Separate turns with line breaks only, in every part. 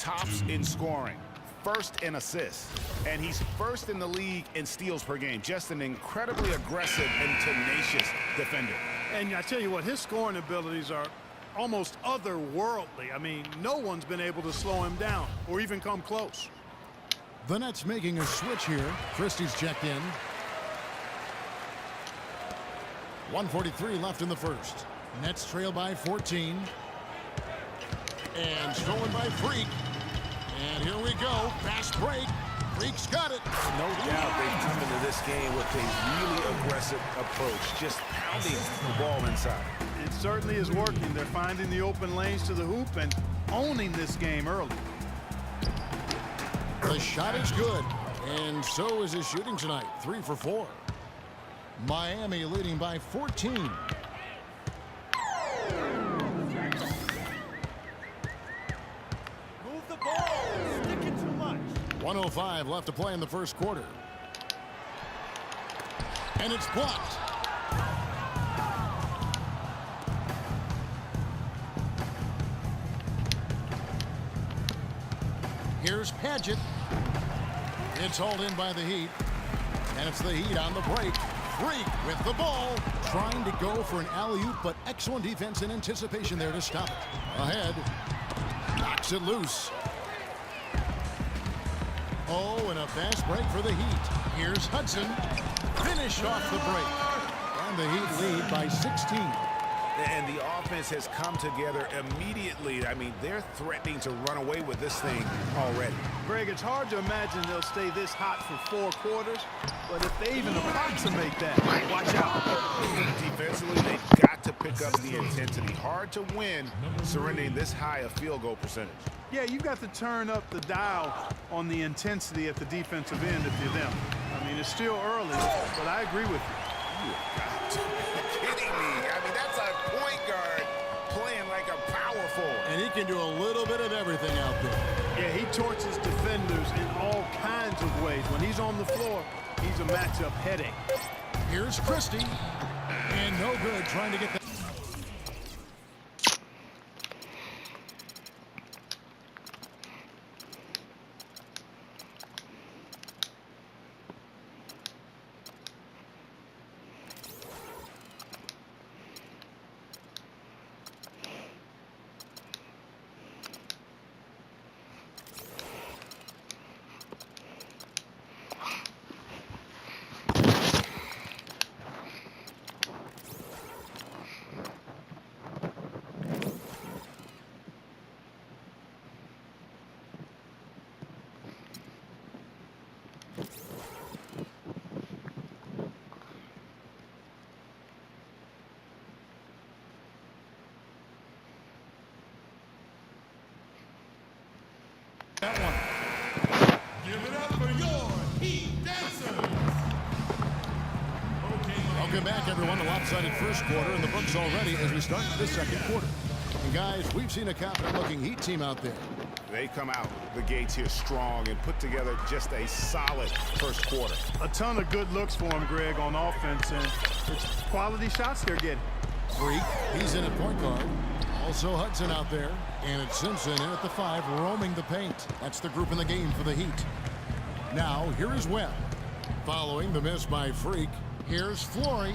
tops in scoring, first in assists, and he's first in the league in steals per game. Just an incredibly aggressive and tenacious defender.
And I tell you what, his scoring abilities are almost otherworldly. I mean, no one's been able to slow him down or even come close.
The Nets making a switch here. Christie's checked in. 1:43 left in the first. Nets trail by 14. And stolen by Freak. And here we go. Fast break. Freak's got it.
No doubt they've come into this game with a really aggressive approach, just pounding the ball inside.
It certainly is working. They're finding the open lanes to the hoop and owning this game early.
The shot is good. And so is his shooting tonight. 3 for 4. Miami leading by 14.
Move the ball. Stick it too much.
1:05 left to play in the first quarter. And it's blocked. Here's Paget. It's hauled in by the Heat. And it's the Heat on the break. Freak with the ball. Trying to go for an alley-oop, but excellent defense and anticipation there to stop it. Ahead. Knocks it loose. Oh, and a fast break for the Heat. Here's Hudson. Finish off the break. And the Heat lead by 16.
And the offense has come together immediately. I mean, they're threatening to run away with this thing already.
Greg, it's hard to imagine they'll stay this hot for 4 quarters, but if they even approximate that, watch out.
Defensively, they've got to pick up the intensity. Hard to win surrendering this high a field goal percentage.
Yeah, you've got to turn up the dial on the intensity at the defensive end if you're them. I mean, it's still early, but I agree with you.
You're kidding me. I mean, that's a point guard playing like a power forward.
And he can do a little bit of everything out there.
Yeah, he torches defenders in all kinds of ways. When he's on the floor, he's a matchup headache.
Here's Christie. And no good trying to get that. That one.
Give it up for your Heat Dancers.
Welcome back, everyone. The lopsided first quarter in the books already as we start the second quarter. And guys, we've seen a confident-looking Heat team out there.
They come out the gates here strong and put together just a solid first quarter.
A ton of good looks for him, Greg, on offense, and it's quality shots they're getting.
Freak, he's in at point guard. Also Hudson out there. And it's Simpson in at the 5, roaming the paint. That's the group in the game for the Heat. Now, here is Webb. Following the miss by Freak, here's Flory.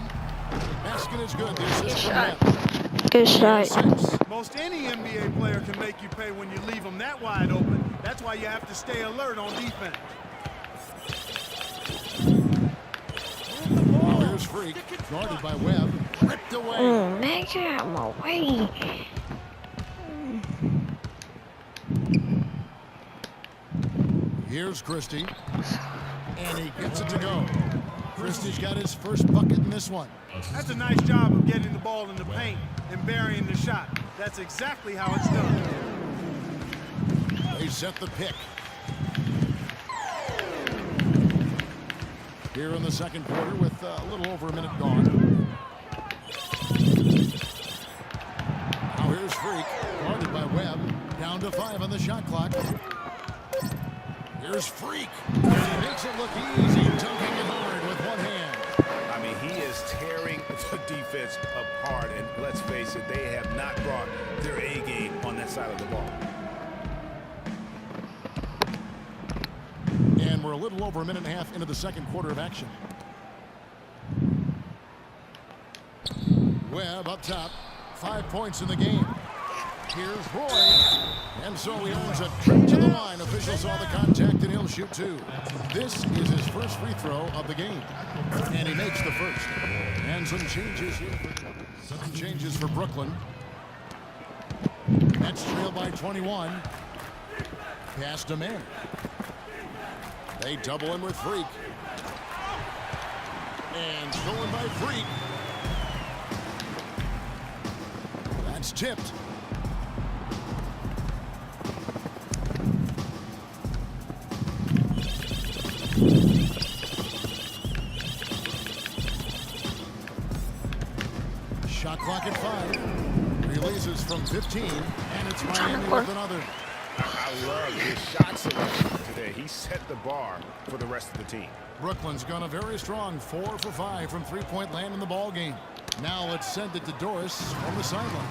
Basket is good. The assist from Webb.
Good shot.
Most any NBA player can make you pay when you leave them that wide open. That's why you have to stay alert on defense.
Now here's Freak, guarded by Webb. Ripped away.
Oh, man, get out of my way.
Here's Christie. And he gets it to go. Christie's got his first bucket in this one.
That's a nice job of getting the ball in the paint and burying the shot. That's exactly how it's done.
They set the pick. Here in the second quarter with a little over a minute gone. Now here's Freak, guarded by Webb. Down to 5 on the shot clock. Here's Freak. And he makes it look easy, dunking it hard with one hand.
I mean, he is tearing the defense apart, and let's face it, they have not brought their A game on that side of the ball.
And we're a little over a minute and a half into the second quarter of action. Webb up top. 5 points in the game. Here's Roy. And so he earns a trip to the line. Official saw the contact and he'll shoot two. This is his first free throw of the game. And he makes the first. And some changes here. Some changes for Brooklyn. Nets trail by 21. Pass to Mann. They double him with Freak. And stolen by Freak. That's tipped. Shot clock at 5. Releases from 15. And it's Miami with another.
I love his shot selection today. He set the bar for the rest of the team.
Brooklyn's gone a very strong 4 for 5 from three-point land in the ball game. Now let's send it to Doris on the sideline.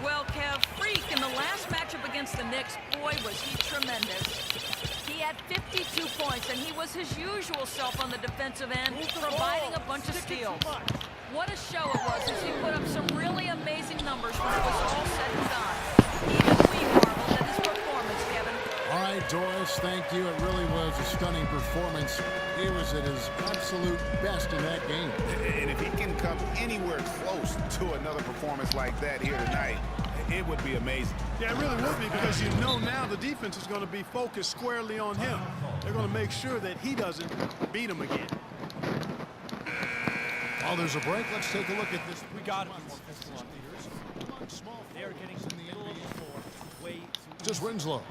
Well, Kev, Freak in the last matchup against the Knicks, boy, was he tremendous. He had 52 points, and he was his usual self on the defensive end, providing a bunch of steals. What a show it was as he put up some really amazing numbers when it was all said and done. Even we marveled at his performance, Kevin.
All right, Doris, thank you. It really was a stunning performance. He was at his absolute best in that game.
And if he can come anywhere close to another performance like that here tonight, it would be amazing.
Yeah, it really would be, because you know now the defense is going to be focused squarely on him. They're going to make sure that he doesn't beat him again.
While there's a break, let's take a look at this.
We got to be more physical on defense. They are getting in the middle of the floor way too.
Just Winslow.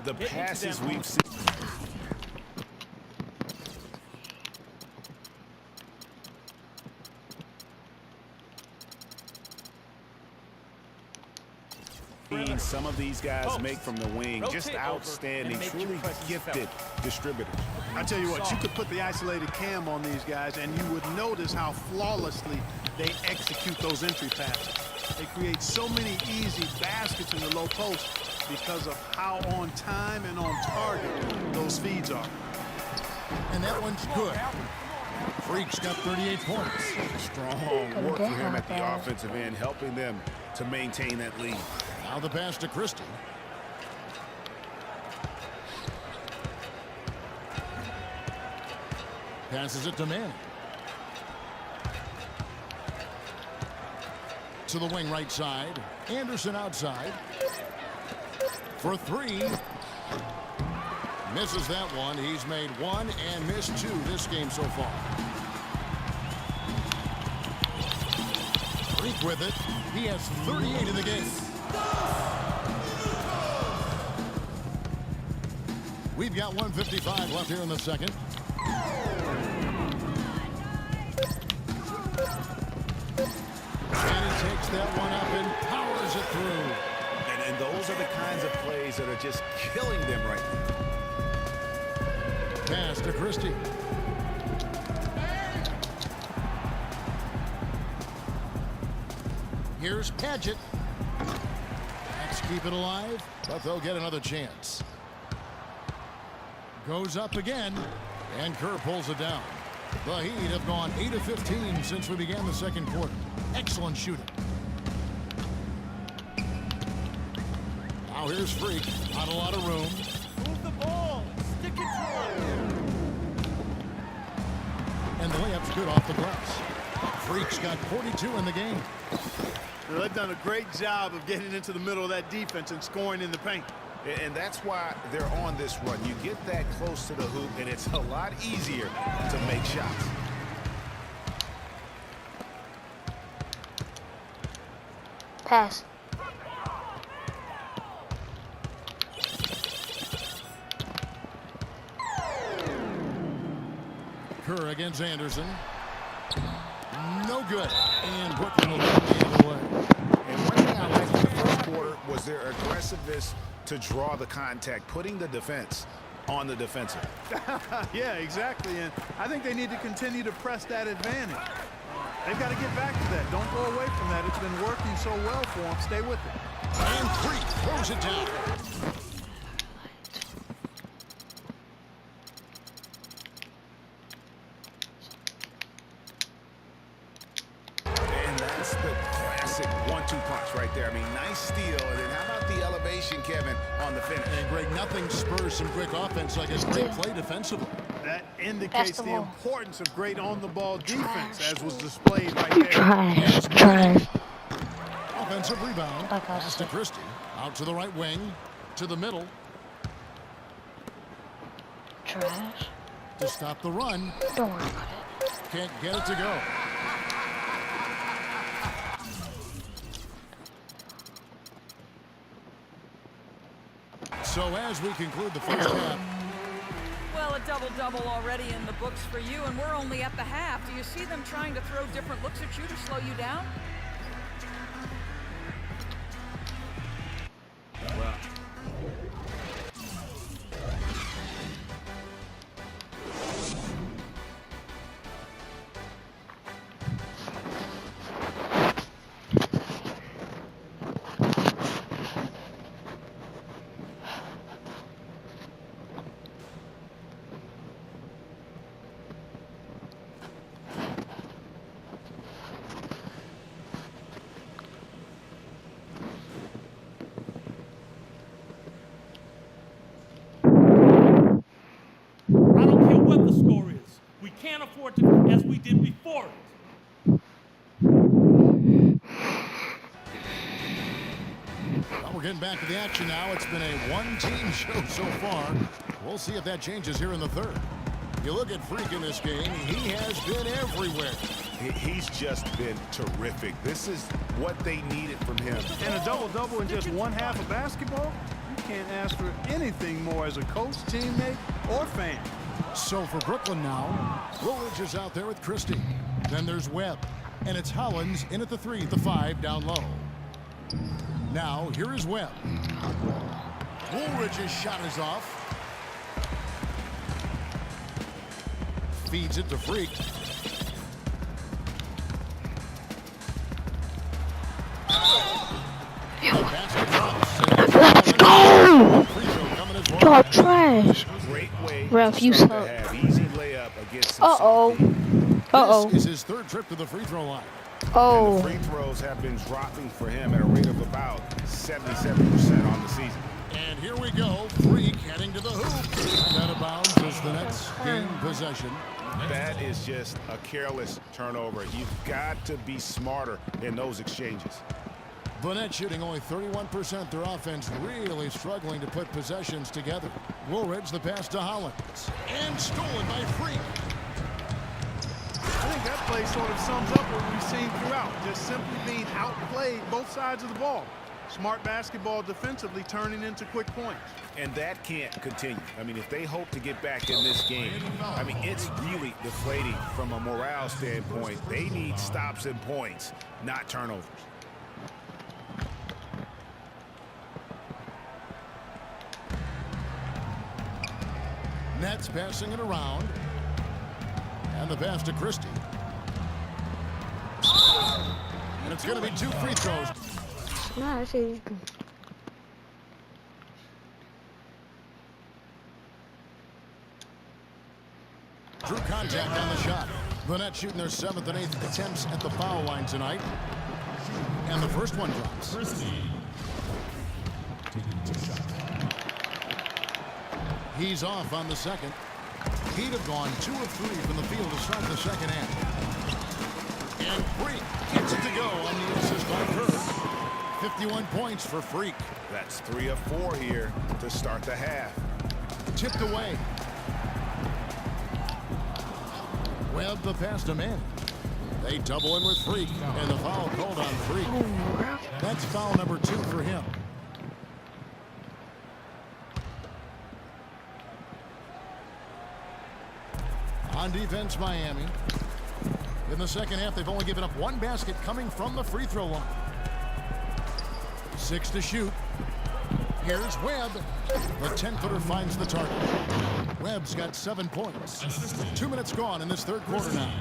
The passes we've seen. Some of these guys make from the wing just outstanding, truly gifted distributors.
I tell you what, you could put the isolated cam on these guys and you would notice how flawlessly they execute those entry passes. They create so many easy baskets in the low post because of how on time and on target those feeds are.
And that one's good. Freak's got 38 points.
Strong work for him at the offensive end, helping them to maintain that lead.
Now the pass to Christie. Passes it to Mann. To the wing right side. Anderson outside. For 3. Misses that one. He's made 1 and missed 2 this game so far. Freak with it. He has 38 in the game. We've got 1:55 left here in the second. And he takes that one up and powers it through.
And those are the kinds of plays that are just killing them right now.
Pass to Christie. Here's Padgett. Let's keep it alive, but they'll get another chance. Goes up again, and Kerr pulls it down. The Heat have gone 8 of 15 since we began the second quarter. Excellent shooting. Now here's Freak. Not a lot of room.
Move the ball. Stick it to him.
And the layup's good off the glass. Freak's got 42 in the game.
Well, they've done a great job of getting into the middle of that defense and scoring in the paint.
And that's why they're on this run. You get that close to the hoop, and it's a lot easier to make shots.
Pass.
Kerr against Anderson. No good. And Brooklyn will get the other way.
And one thing I liked in the first quarter was their aggressiveness to draw the contact, putting the defense on the defensive.
Yeah, exactly. And I think they need to continue to press that advantage. They've got to get back to that. Don't go away from that. It's been working so well for them. Stay with it.
And Freak throws it down.
there. I mean, nice steal. And then how about the elevation, Kevin, on the finish?
And Greg, nothing spurs some quick offense like a great play defensively.
That indicates the
ball.
importance of great on-the-ball defense, as was displayed right there.
Trash.
Offensive rebound.
Like I
Pass to
said.
Christie. Out to the right wing. To the middle.
Trash.
To stop the run.
Don't worry about it.
Can't get it to go. So as we conclude the first half,
Well, a double-double already in the books for you, and we're only at the half. Do you see them trying to throw different looks at you to slow you down?
I don't care what the score is. We can't afford to do as we did before it.
well, we're getting back to the action now. It's been a one-team show so far. We'll see if that changes here in the third. You look at Freak in this game, he has been everywhere.
He's just been terrific. This is what they needed from him.
And a double-double in just one half of basketball? You can't ask for anything more as a coach, teammate, or fan.
So for Brooklyn now, Woolridge is out there with Christie. Then there's Webb. And it's Hollins in at the 3, the 5 down low. Now, here is Webb. Woolridge's shot is off. Feeds it to Freak.
Let's go! Y'all trash.
Great way
Ref, you
to start
suck.
to have easy layup against some
Uh-oh.
soft defense.
Uh-oh.
This is his third trip to the free throw line.
And
Oh.
the free throws have been dropping for him at a rate of about 77% on the season.
And here we go. Freak heading to the hoop. Out of bounds as the Nets gain possession.
That is just a careless turnover. You've got to be smarter in those exchanges.
The Nets shooting only 31%. Their offense really struggling to put possessions together. Woolridge the pass to Hollins. And stolen by Freak.
I think that play sort of sums up what we've seen throughout. Just simply being outplayed both sides of the ball. Smart basketball defensively turning into quick points.
And that can't continue. I mean, if they hope to get back in this game, I mean, it's really deflating from a morale standpoint. They need stops and points, not turnovers.
Nets passing it around. And the pass to Christie. And it's going to be 2 free throws.
Nah, that's easy.
Drew contact on the shot. The Nets shooting their 7th and 8th attempts at the foul line tonight. And the first one drops. He's off on the second. He'd have gone 2 of 3 from the field to start the second half. And Freak gets it to go on the assist by Kerr. 51 points for Freak.
That's 3 of 4 here to start the half.
Tipped away. Webb the pass to Manning. They double in with Freak, and the foul called on Freak. That's foul number 2 for him. On defense, Miami. In the second half, they've only given up 1 basket coming from the free throw line. 6 to shoot. Here's Webb. The 10-footer finds the target. Webb's got 7 points. 2 minutes gone in this third quarter now.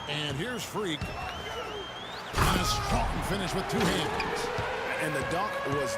And here's Freak. And a strong finish with 2 hands.
And the dunk was